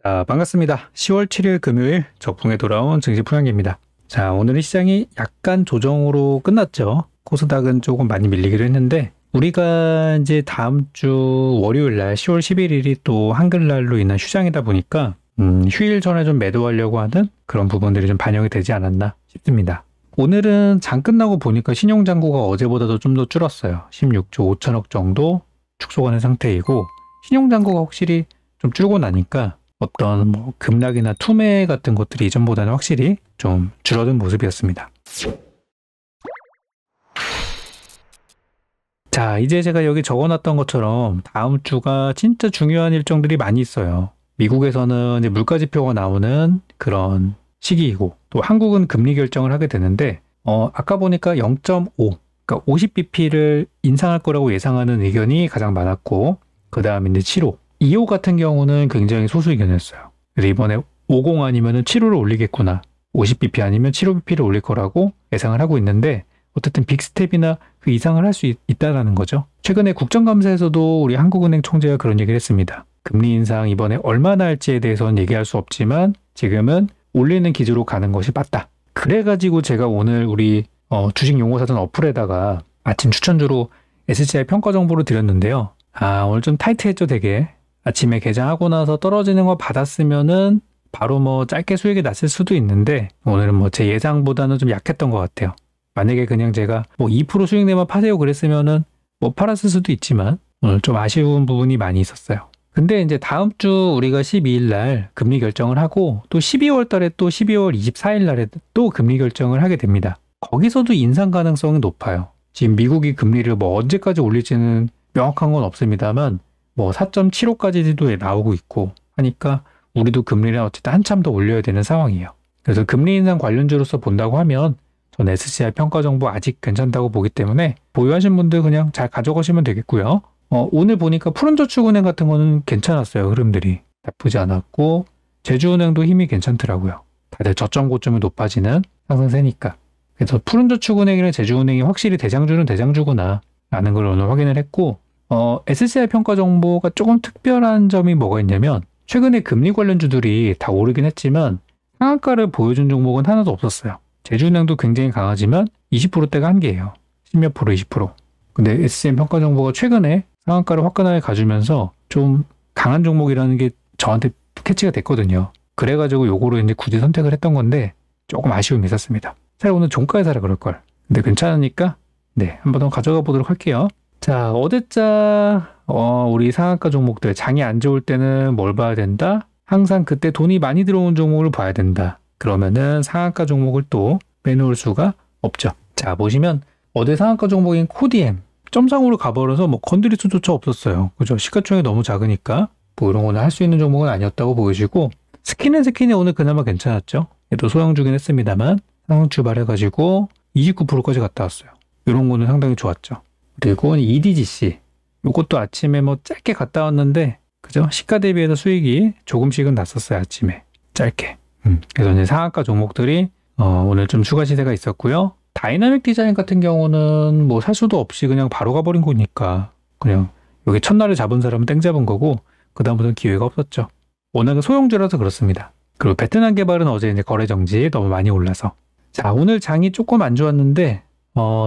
자, 반갑습니다. 10월 7일 금요일 적풍에 돌아온 증시 풀이입니다. 자, 오늘은 시장이 약간 조정으로 끝났죠. 코스닥은 조금 많이 밀리기로 했는데 우리가 이제 다음 주 월요일 날 10월 11일이 또 한글날로 인한 휴장이다 보니까 휴일 전에 좀 매도하려고 하는 그런 부분들이 좀 반영이 되지 않았나 싶습니다. 오늘은 장 끝나고 보니까 신용잔고가 어제보다도 좀 더 줄었어요. 16조 5천억 정도 축소하는 상태이고 신용잔고가 확실히 좀 줄고 나니까 어떤 뭐 급락이나 투매 같은 것들이 이전보다는 확실히 좀 줄어든 모습이었습니다. 자, 이제 제가 여기 적어놨던 것처럼 다음 주가 진짜 중요한 일정들이 많이 있어요. 미국에서는 이제 물가지표가 나오는 그런 시기이고 또 한국은 금리 결정을 하게 되는데 아까 보니까 0.5 그러니까 50bp를 인상할 거라고 예상하는 의견이 가장 많았고 그 다음에 이제 7호 2호 같은 경우는 굉장히 소수 의견이었어요. 그래서 이번에 50 아니면 7호를 올리겠구나. 50bp 아니면 75bp를 올릴 거라고 예상을 하고 있는데 어쨌든 빅스텝이나 그 이상을 할 수 있다라는 거죠. 최근에 국정감사에서도 우리 한국은행 총재가 그런 얘기를 했습니다. 금리 인상 이번에 얼마나 할지에 대해서는 얘기할 수 없지만 지금은 올리는 기조로 가는 것이 맞다. 그래가지고 제가 오늘 우리 주식 용어사전 어플에다가 아침 추천주로 SCI 평가 정보를 드렸는데요. 오늘 좀 타이트했죠 되게. 아침에 개장하고 나서 떨어지는 거 받았으면은 바로 뭐 짧게 수익이 났을 수도 있는데 오늘은 뭐 제 예상보다는 좀 약했던 것 같아요. 만약에 그냥 제가 뭐 2% 수익 내만 파세요 그랬으면은 뭐 팔았을 수도 있지만 오늘 좀 아쉬운 부분이 많이 있었어요. 근데 이제 다음 주 우리가 12일 날 금리 결정을 하고 또 12월 달에 또 12월 24일 날에 또 금리 결정을 하게 됩니다. 거기서도 인상 가능성이 높아요. 지금 미국이 금리를 뭐 언제까지 올릴지는 명확한 건 없습니다만 뭐 4.75까지도 나오고 있고 하니까 우리도 금리를 어쨌든 한참 더 올려야 되는 상황이에요. 그래서 금리 인상 관련주로서 본다고 하면 전 SCI 평가 정보 아직 괜찮다고 보기 때문에 보유하신 분들 그냥 잘 가져가시면 되겠고요. 오늘 보니까 푸른저축은행 같은 거는 괜찮았어요. 흐름들이 나쁘지 않았고 제주은행도 힘이 괜찮더라고요. 다들 저점 고점이 높아지는 상승세니까. 그래서 푸른저축은행이랑 제주은행이 확실히 대장주는 대장주구나 라는 걸 오늘 확인을 했고 SCI 평가 정보가 조금 특별한 점이 뭐가 있냐면 최근에 금리 관련주들이 다 오르긴 했지만 상한가를 보여준 종목은 하나도 없었어요. 제주은행도 굉장히 강하지만 20%대가 한계예요. 10몇 프로, 20%. 근데 SCI 평가 정보가 최근에 상한가를 화끈하게 가주면서 좀 강한 종목이라는 게 저한테 캐치가 됐거든요. 그래가지고 요거로 이제 굳이 선택을 했던 건데 조금 아쉬움이 있었습니다. 차라리 오늘 종가에 사라 그럴걸. 근데 괜찮으니까 네, 한번 더 가져가 보도록 할게요. 자, 어제자 우리 상한가 종목들 장이 안 좋을 때는 뭘 봐야 된다? 항상 그때 돈이 많이 들어온 종목을 봐야 된다. 그러면은 상한가 종목을 또 빼놓을 수가 없죠. 자, 보시면 어제 상한가 종목인 코디엠 점상으로 가버려서 뭐 건드릴 수조차 없었어요. 그죠? 시가총액이 너무 작으니까 뭐 이런 거는 할 수 있는 종목은 아니었다고 보여지고 스킨앤스킨이 오늘 그나마 괜찮았죠. 얘도 소형주긴 했습니다만 상승 출발해가지고 29%까지 갔다 왔어요. 이런 거는 상당히 좋았죠. 그리고 EDGC 요것도 아침에 뭐 짧게 갔다 왔는데 그죠? 시가 대비해서 수익이 조금씩은 났었어요. 아침에 짧게. 그래서 이제 상한가 종목들이 오늘 좀 추가 시세가 있었고요. 다이나믹 디자인 같은 경우는 뭐 살 수도 없이 그냥 바로 가버린 거니까 그냥 여기 첫날에 잡은 사람은 땡 잡은 거고 그 다음부터는 기회가 없었죠. 워낙 소형주라서 그렇습니다. 그리고 베트남 개발은 어제 이제 거래 정지 너무 많이 올라서 자, 오늘 장이 조금 안 좋았는데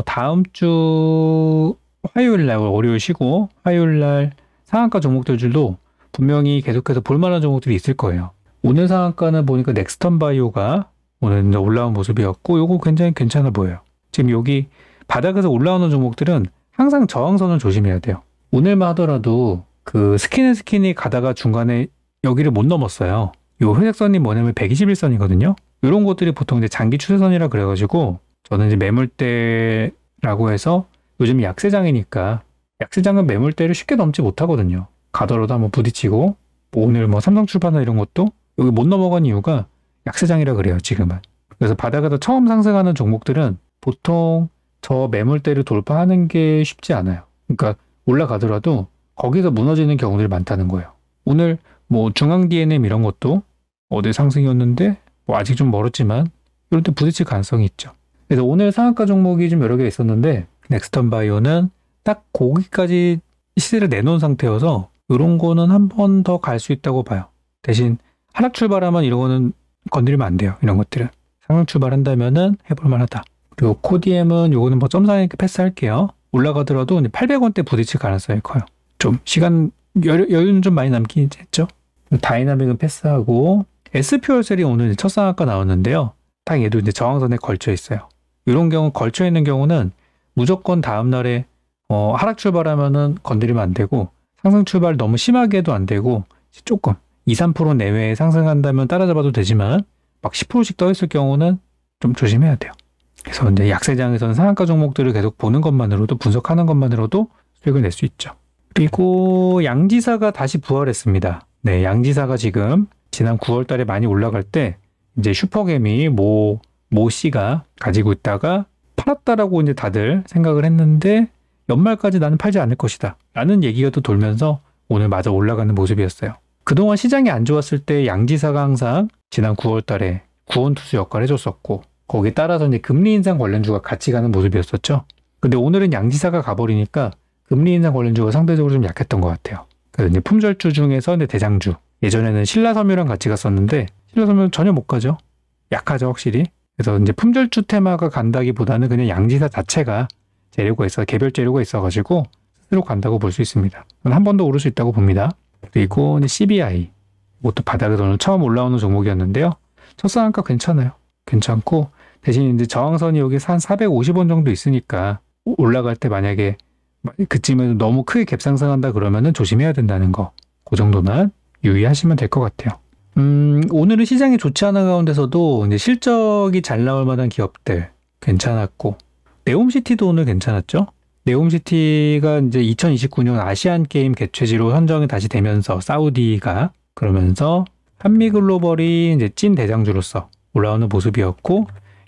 다음 주 화요일 날 월요일 쉬고 화요일 날 상한가 종목들도 분명히 계속해서 볼만한 종목들이 있을 거예요. 오늘 상한가는 보니까 넥스턴 바이오가 오늘 이제 올라온 모습이었고 요거 굉장히 괜찮아 보여요. 지금 여기 바닥에서 올라오는 종목들은 항상 저항선을 조심해야 돼요. 오늘만 하더라도 그 스킨앤스킨이 가다가 중간에 여기를 못 넘었어요. 요 회색선이 뭐냐면 121선이거든요. 이런 것들이 보통 이제 장기 추세선이라 그래가지고 저는 이제 매물대라고 해서 요즘 약세장이니까 약세장은 매물대를 쉽게 넘지 못하거든요. 가더라도 한번 부딪히고 오늘 뭐 삼성출판이나 이런 것도 여기 못 넘어간 이유가 약세장이라 그래요. 지금은. 그래서 바닥에서 처음 상승하는 종목들은 보통 저 매물대를 돌파하는 게 쉽지 않아요. 그러니까 올라가더라도 거기서 무너지는 경우들이 많다는 거예요. 오늘 뭐 중앙 DNM 이런 것도 어제 상승이었는데 뭐 아직 좀 멀었지만 이럴 때 부딪힐 가능성이 있죠. 그래서 오늘 상한가 종목이 좀 여러 개 있었는데 넥스턴 바이오는 딱 거기까지 시세를 내놓은 상태여서 이런 거는 한 번 더 갈 수 있다고 봐요. 대신 하락 출발하면 이런 거는 건드리면 안 돼요. 이런 것들은. 상승 출발한다면은 해볼 만하다. 그리고 코디엠은 요거는 뭐 점상에 패스할게요. 올라가더라도 800원대 부딪힐 가능성이 커요. 좀 시간 여유는 좀 많이 남긴 했죠. 다이나믹은 패스하고 S퓨얼셀이 오늘 첫 상한가 나왔는데요. 딱 얘도 이제 저항선에 걸쳐 있어요. 이런 경우 걸쳐 있는 경우는 무조건 다음 날에 하락 출발하면은 건드리면 안 되고 상승 출발 너무 심하게 해도 안 되고 조금 2, 3% 내외에 상승한다면 따라잡아도 되지만 막 10%씩 떠 있을 경우는 좀 조심해야 돼요. 그래서 이제 약세장에서는 상한가 종목들을 계속 보는 것만으로도 분석하는 것만으로도 수익을 낼 수 있죠. 그리고 양지사가 다시 부활했습니다. 네, 양지사가 지금 지난 9월 달에 많이 올라갈 때 이제 슈퍼개미 모 씨가 가지고 있다가 팔았다라고 이제 다들 생각을 했는데 연말까지 나는 팔지 않을 것이다 라는 얘기가 또 돌면서 오늘 마저 올라가는 모습이었어요. 그동안 시장이 안 좋았을 때 양지사가 항상 지난 9월 달에 구원투수 역할을 해줬었고 거기에 따라서 이제 금리 인상 관련주가 같이 가는 모습이었었죠. 근데 오늘은 양지사가 가버리니까 금리 인상 관련주가 상대적으로 좀 약했던 것 같아요. 그래서 이제 품절주 중에서 이제 대장주. 예전에는 신라섬유랑 같이 갔었는데 신라섬유 전혀 못 가죠. 약하죠, 확실히. 그래서 이제 품절주 테마가 간다기보다는 그냥 양지사 자체가 재료가 있어, 개별 재료가 있어가지고 스스로 간다고 볼 수 있습니다. 한 번 더 오를 수 있다고 봅니다. 그리고 이제 CBI. 이것도 바닥에서 오늘 처음 올라오는 종목이었는데요. 첫 상한가 괜찮아요. 괜찮고 대신 이제 저항선이 여기 한 450원 정도 있으니까 올라갈 때 만약에 그쯤에서 너무 크게 갭상승한다 그러면은 조심해야 된다는 거. 그 정도만 유의하시면 될 것 같아요. 오늘은 시장이 좋지 않은 가운데서도 이제 실적이 잘 나올 만한 기업들 괜찮았고 네옴시티도 오늘 괜찮았죠? 네옴시티가 이제 2029년 아시안 게임 개최지로 선정이 다시 되면서 사우디가 그러면서 한미글로벌이 이제 찐 대장주로서 올라오는 모습이었고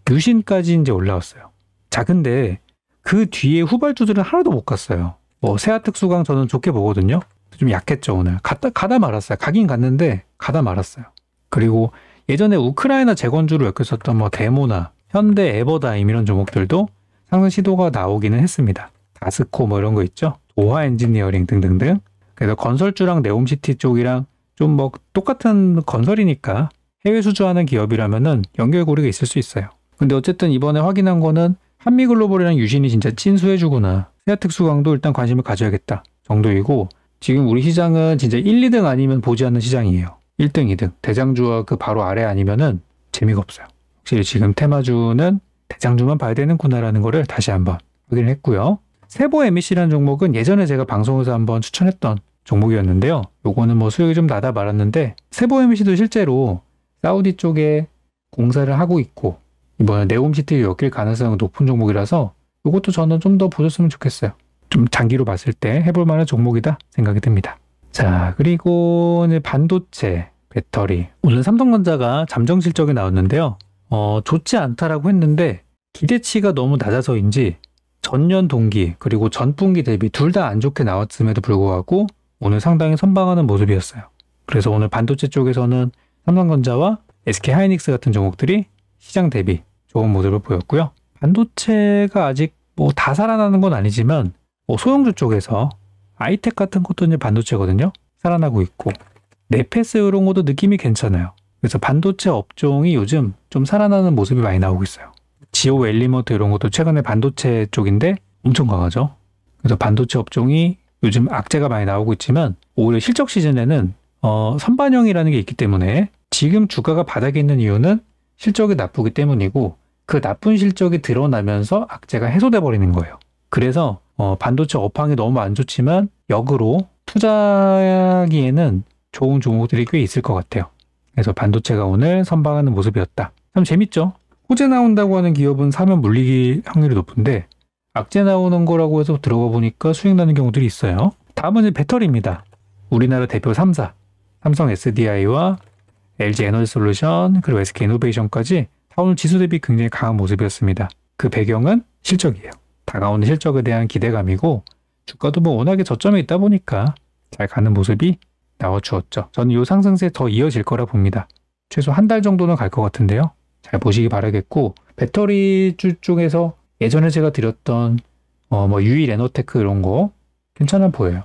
유신까지 이제 올라왔어요. 자, 근데 그 뒤에 후발주들은 하나도 못 갔어요. 뭐 세아특수강 저는 좋게 보거든요. 좀 약했죠 오늘. 가다 말았어요. 가긴 갔는데 가다 말았어요. 그리고 예전에 우크라이나 재건주로 엮였었던 뭐 데모나 현대 에버다임 이런 종목들도 상승 시도가 나오기는 했습니다. 다스코 뭐 이런 거 있죠. 도화 엔지니어링 등등등. 그래서 건설주랑 네옴시티 쪽이랑 좀 뭐 똑같은 건설이니까 해외 수주하는 기업이라면은 연결고리가 있을 수 있어요. 근데 어쨌든 이번에 확인한 거는 한미글로벌이랑 유신이 진짜 찐수혜주구나. 세아특수강도 일단 관심을 가져야겠다 정도이고 지금 우리 시장은 진짜 1, 2등 아니면 보지 않는 시장이에요. 1등, 2등. 대장주와 그 바로 아래 아니면은 재미가 없어요. 확실히 지금 테마주는 대장주만 봐야 되는구나라는 거를 다시 한번 확인을 했고요. 세보 MEC라는 종목은 예전에 제가 방송에서 한번 추천했던 종목이었는데요. 요거는 뭐 수익이 좀 나다 말았는데 세보 MEC도 실제로 사우디 쪽에 공사를 하고 있고 이번에 네옴시티에 엮일 가능성이 높은 종목이라서 이것도 저는 좀 더 보셨으면 좋겠어요. 좀 장기로 봤을 때 해볼 만한 종목이다 생각이 듭니다. 자, 그리고 이제 반도체, 배터리. 오늘 삼성전자가 잠정 실적이 나왔는데요. 좋지 않다라고 했는데 기대치가 너무 낮아서인지 전년 동기 그리고 전분기 대비 둘 다 안 좋게 나왔음에도 불구하고 오늘 상당히 선방하는 모습이었어요. 그래서 오늘 반도체 쪽에서는 삼성전자와 SK하이닉스 같은 종목들이 시장 대비 좋은 모습을 보였고요. 반도체가 아직 뭐 다 살아나는 건 아니지만 소형주 쪽에서 아이텍 같은 것도 이제 반도체거든요. 살아나고 있고 네페스 이런 것도 느낌이 괜찮아요. 그래서 반도체 업종이 요즘 좀 살아나는 모습이 많이 나오고 있어요. 지오 엘리먼트 이런 것도 최근에 반도체 쪽인데 엄청 강하죠. 그래서 반도체 업종이 요즘 악재가 많이 나오고 있지만 오히려 실적 시즌에는 선반영이라는 게 있기 때문에 지금 주가가 바닥에 있는 이유는 실적이 나쁘기 때문이고 그 나쁜 실적이 드러나면서 악재가 해소돼 버리는 거예요. 그래서 반도체 업황이 너무 안 좋지만 역으로 투자하기에는 좋은 종목들이 꽤 있을 것 같아요. 그래서 반도체가 오늘 선방하는 모습이었다. 참 재밌죠? 호재 나온다고 하는 기업은 사면 물리기 확률이 높은데 악재 나오는 거라고 해서 들어가 보니까 수익 나는 경우들이 있어요. 다음은 이제 배터리입니다. 우리나라 대표 3사 삼성 SDI와 LG 에너지솔루션 그리고 SK이노베이션까지 다 오늘 지수 대비 굉장히 강한 모습이었습니다. 그 배경은 실적이에요. 다가오는 실적에 대한 기대감이고 주가도 뭐 워낙에 저점에 있다 보니까 잘 가는 모습이 나와주었죠. 저는 이 상승세 더 이어질 거라 봅니다. 최소 한 달 정도는 갈 것 같은데요. 잘 보시기 바라겠고 배터리주 쪽에서 예전에 제가 드렸던 유일 에너테크 이런 거 괜찮아 보여요.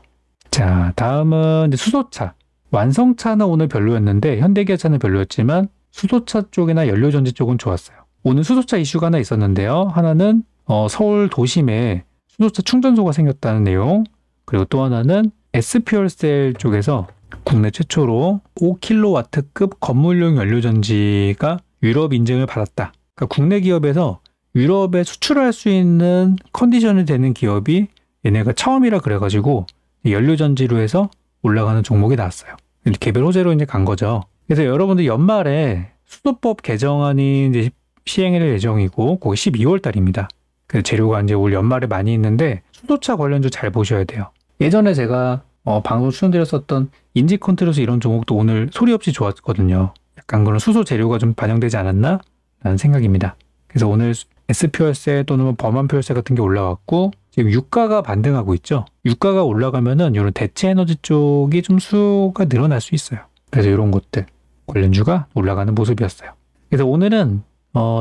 자, 다음은 이제 수소차. 완성차는 오늘 별로였는데 현대기아차는 별로였지만 수소차 쪽이나 연료전지 쪽은 좋았어요. 오늘 수소차 이슈가 하나 있었는데요. 하나는 서울 도심에 수소차 충전소가 생겼다는 내용, 그리고 또 하나는 S퓨얼셀 쪽에서 국내 최초로 5kW급 건물용 연료전지가 유럽 인증을 받았다. 그러니까 국내 기업에서 유럽에 수출할 수 있는 컨디션이 되는 기업이 얘네가 처음이라 그래가지고 연료전지로 해서 올라가는 종목이 나왔어요. 개별 호재로 이제 간 거죠. 그래서 여러분들 연말에 수소법 개정안이 이제 시행할 예정이고, 그게 12월 달입니다. 그래서 재료가 이제 올 연말에 많이 있는데 수소차 관련주 잘 보셔야 돼요. 예전에 제가 방송 추천드렸었던 인지컨트롤스 이런 종목도 오늘 소리 없이 좋았거든요. 약간 그런 수소 재료가 좀 반영되지 않았나? 라는 생각입니다. 그래서 오늘 S퓨얼셀 또는 범한퓨얼셀 같은 게 올라왔고, 지금 유가가 반등하고 있죠. 유가가 올라가면은 이런 대체 에너지 쪽이 좀 수요가 늘어날 수 있어요. 그래서 이런 것들 관련주가 올라가는 모습이었어요. 그래서 오늘은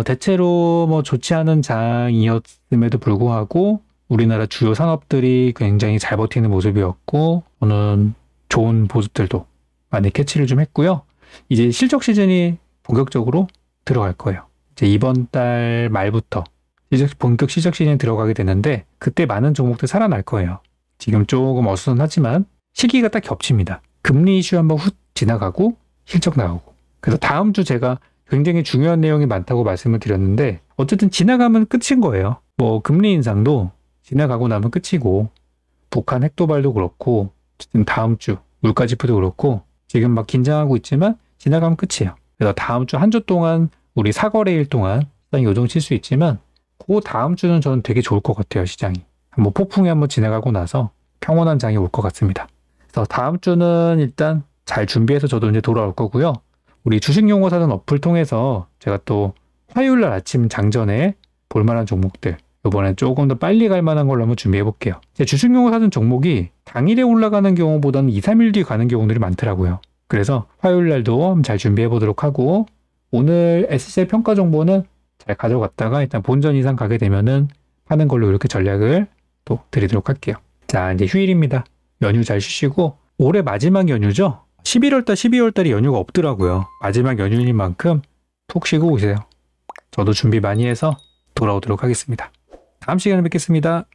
대체로 뭐 좋지 않은 장이었음에도 불구하고 우리나라 주요 산업들이 굉장히 잘 버티는 모습이었고, 저는 좋은 모습들도 많이 캐치를 좀 했고요. 이제 실적 시즌이 본격적으로 들어갈 거예요. 이제 이번 달 말부터 본격 시적 시즌에 들어가게 되는데, 그때 많은 종목들 살아날 거예요. 지금 조금 어수선하지만 시기가 딱 겹칩니다. 금리 이슈 한번 훅 지나가고 실적 나오고. 그래서 다음 주 제가 굉장히 중요한 내용이 많다고 말씀을 드렸는데, 어쨌든 지나가면 끝인 거예요. 뭐 금리 인상도 지나가고 나면 끝이고, 북한 핵도발도 그렇고, 어쨌든 다음 주 물가 지표도 그렇고 지금 막 긴장하고 있지만 지나가면 끝이에요. 그래서 다음 주 한 주 동안 우리 사거래일 동안 시장이 요동칠 수 있지만, 그 다음 주는 저는 되게 좋을 것 같아요. 시장이 뭐 폭풍이 한번 지나가고 나서 평온한 장이 올 것 같습니다. 그래서 다음 주는 일단 잘 준비해서 저도 이제 돌아올 거고요. 우리 주식용어 사전 어플 통해서 제가 또 화요일날 아침 장전에 볼만한 종목들, 이번엔 조금 더 빨리 갈 만한 걸로 한번 준비해 볼게요. 주식용어 사전 종목이 당일에 올라가는 경우보다는 2, 3일 뒤에 가는 경우들이 많더라고요. 그래서 화요일날도 잘 준비해 보도록 하고, 오늘 SCL 평가 정보는 잘 가져갔다가 일단 본전 이상 가게 되면은 하는 걸로 이렇게 전략을 또 드리도록 할게요. 자, 이제 휴일입니다. 연휴 잘 쉬시고, 올해 마지막 연휴죠? 11월달, 12월달에 연휴가 없더라고요. 마지막 연휴인 만큼 푹 쉬고 오세요. 저도 준비 많이 해서 돌아오도록 하겠습니다. 다음 시간에 뵙겠습니다.